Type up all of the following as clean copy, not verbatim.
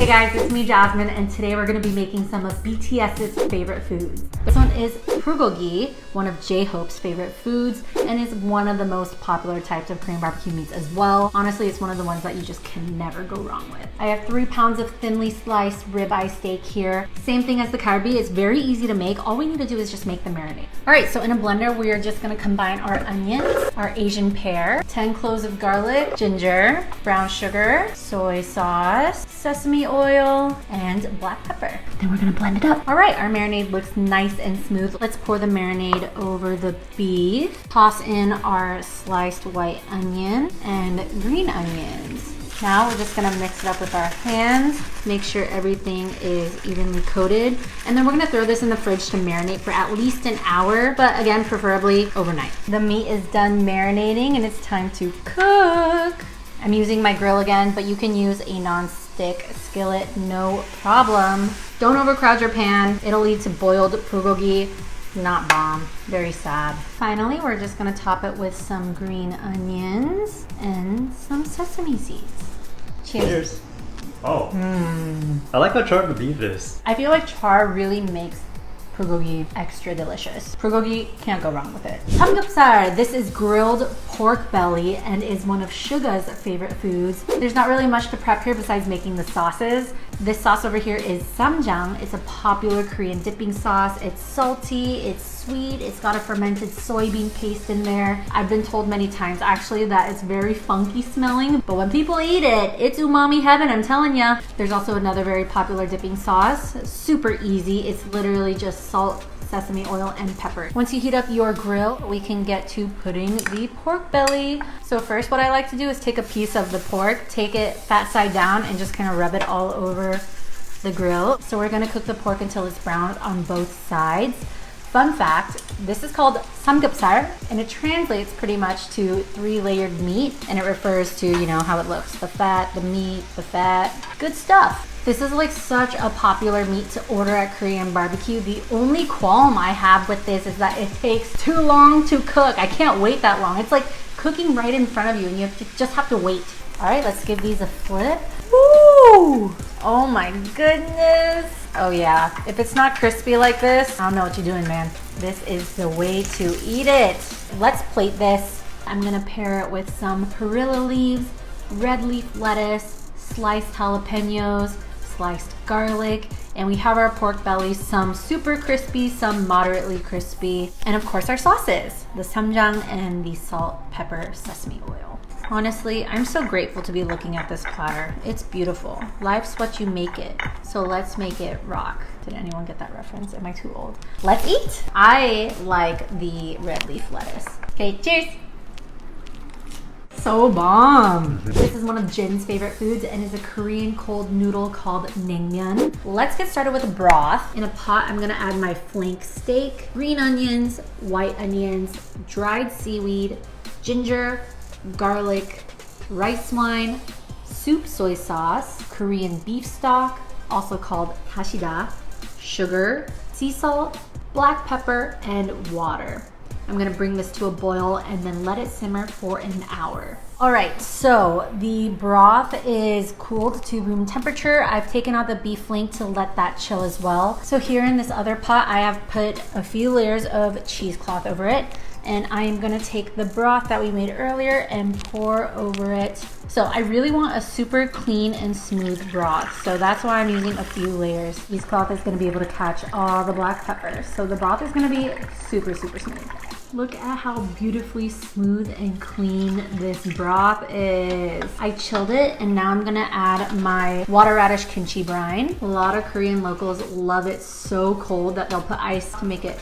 Hey guys, it's me Jasmine, and today we're going to be making some of BTS's favorite foods. This one is bulgogi, one of J-Hope's favorite foods, and is one of the most popular types of Korean barbecue meats as well. Honestly, it's one of the ones that you just can never go wrong with. I have 3 pounds of thinly sliced ribeye steak here. Same thing as the kalbi, it's very easy to make. All we need to do is just make the marinade. Alright, so in a blender, we are just going to combine our onions, our Asian pear, 10 cloves of garlic, ginger, brown sugar, soy sauce, sesame oil, and black pepper. Then we're gonna blend it up. All right, our marinade looks nice and smooth. Let's pour the marinade over the beef. Toss in our sliced white onion and green onions. Now we're just gonna mix it up with our hands, make sure everything is evenly coated, and then we're gonna throw this in the fridge to marinate for at least an hour, but again, preferably overnight. The meat is done marinating and it's time to cook. I'm using my grill again, but you can use a non-stick skillet, no problem. Don't overcrowd your pan. It'll lead to boiled bulgogi. Not bomb, very sad. Finally, we're just gonna top it with some green onions and some sesame seeds. Cheers. Oh, I like how charred the beef is. I feel like char really makes bulgogi extra delicious. Bulgogi, can't go wrong with it. Samgyeopsal, this is grilled pork belly and is one of Suga's favorite foods. There's not really much to prep here besides making the sauces. This sauce over here is samjang. It's a popular Korean dipping sauce. It's salty, it's sweet, it's got a fermented soybean paste in there. I've been told many times actually that it's very funky smelling, but when people eat it, it's umami heaven, I'm telling ya. There's also another very popular dipping sauce. Super easy. It's literally just salt, sesame oil, and pepper. Once you heat up your grill, we can get to putting the pork belly. So first what I like to do is take a piece of the pork, take it fat side down, and just kind of rub it all over the grill. So we're gonna cook the pork until it's brown on both sides. Fun fact, this is called samgyeopsal, and it translates pretty much to 3-layered meat, and it refers to, you know, how it looks. The fat, the meat, the fat, good stuff. This is like such a popular meat to order at Korean barbecue. The only qualm I have with this is that it takes too long to cook. I can't wait that long. It's like cooking right in front of you and you just have to wait. All right, let's give these a flip. Woo! Oh my goodness. Oh yeah, if it's not crispy like this, I don't know what you're doing, man. This is the way to eat it. Let's plate this. I'm gonna pair it with some perilla leaves, red leaf lettuce, sliced jalapenos, sliced garlic, and we have our pork belly, some super crispy, some moderately crispy, and of course our sauces, the samjang and the salt, pepper, sesame oil. Honestly, I'm so grateful to be looking at this platter. It's beautiful. Life's what you make it. So let's make it rock. Did anyone get that reference? Am I too old? Let's eat. I like the red leaf lettuce. Okay, cheers. So bomb. This is one of Jin's favorite foods and is a Korean cold noodle called naengmyeon. Let's get started with the broth. In a pot, I'm gonna add my flank steak, green onions, white onions, dried seaweed, ginger, garlic, rice wine, soup soy sauce, Korean beef stock, also called dashida, sugar, sea salt, black pepper, and water. I'm gonna bring this to a boil and then let it simmer for an hour. All right, so the broth is cooled to room temperature. I've taken out the beef flank to let that chill as well. So here in this other pot, I have put a few layers of cheesecloth over it, and I am gonna take the broth that we made earlier and pour over it. So I really want a super clean and smooth broth, so that's why I'm using a few layers. Cheesecloth is gonna be able to catch all the black peppers, so the broth is gonna be super, super smooth. Look at how beautifully smooth and clean this broth is. I chilled it and now I'm gonna add my water radish kimchi brine. A lot of Korean locals love it so cold that they'll put ice to make it,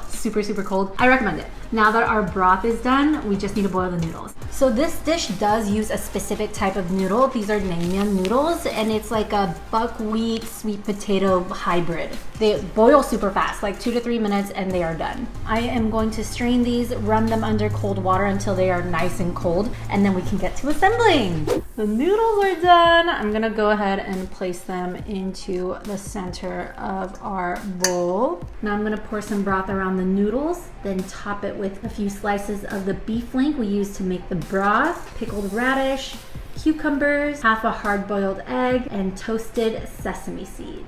super, super cold. I recommend it. Now that our broth is done, we just need to boil the noodles. So this dish does use a specific type of noodle. These are naengmyeon noodles, and it's like a buckwheat sweet potato hybrid. They boil super fast, like 2 to 3 minutes, and they are done. I am going to strain these, run them under cold water until they are nice and cold, and then we can get to assembling. The noodles are done. I'm gonna go ahead and place them into the center of our bowl. Now I'm gonna pour some broth around the noodles, then top it with a few slices of the beef flank we used to make the broth, pickled radish, cucumbers, half a hard-boiled egg, and toasted sesame seeds.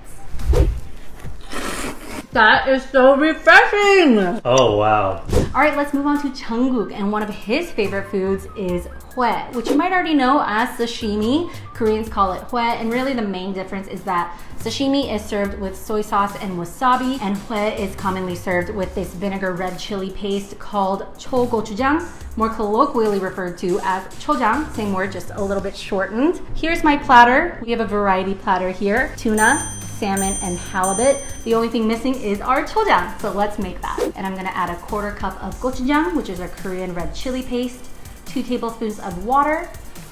That is so refreshing! Oh, wow. All right, let's move on to Jungkook, and one of his favorite foods is hue, which you might already know as sashimi. Koreans call it hue, and really the main difference is that sashimi is served with soy sauce and wasabi, and hue is commonly served with this vinegar red chili paste called chogochujang, more colloquially referred to as chojang, same word, just a little bit shortened. Here's my platter. We have a variety platter here: tuna, salmon, and halibut. The only thing missing is our chojang, so let's make that. And I'm gonna add a 1/4 cup of gochujang, which is our Korean red chili paste, 2 tablespoons of water,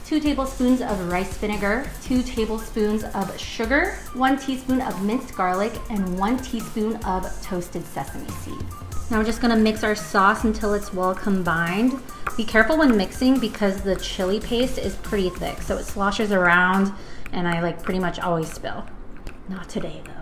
2 tablespoons of rice vinegar, 2 tablespoons of sugar, 1 teaspoon of minced garlic, and 1 teaspoon of toasted sesame seeds. Now we're just gonna mix our sauce until it's well combined. Be careful when mixing because the chili paste is pretty thick, so it sloshes around and I pretty much always spill. Not today though.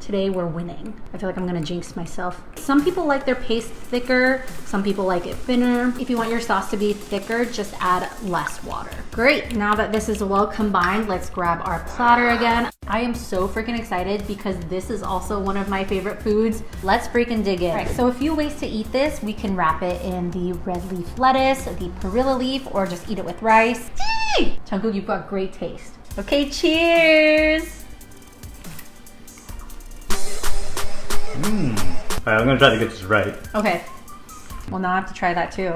Today we're winning. I feel like I'm gonna jinx myself. Some people like their paste thicker, some people like it thinner. If you want your sauce to be thicker, just add less water. Great, now that this is well combined, let's grab our platter again. I am so freaking excited because this is also one of my favorite foods. Let's freaking dig in. All right, so a few ways to eat this. We can wrap it in the red leaf lettuce, the perilla leaf, or just eat it with rice. Jungkook, you've got great taste. Okay, cheers. Alright, I'm gonna try to get this right. Okay. Well, now I have to try that too.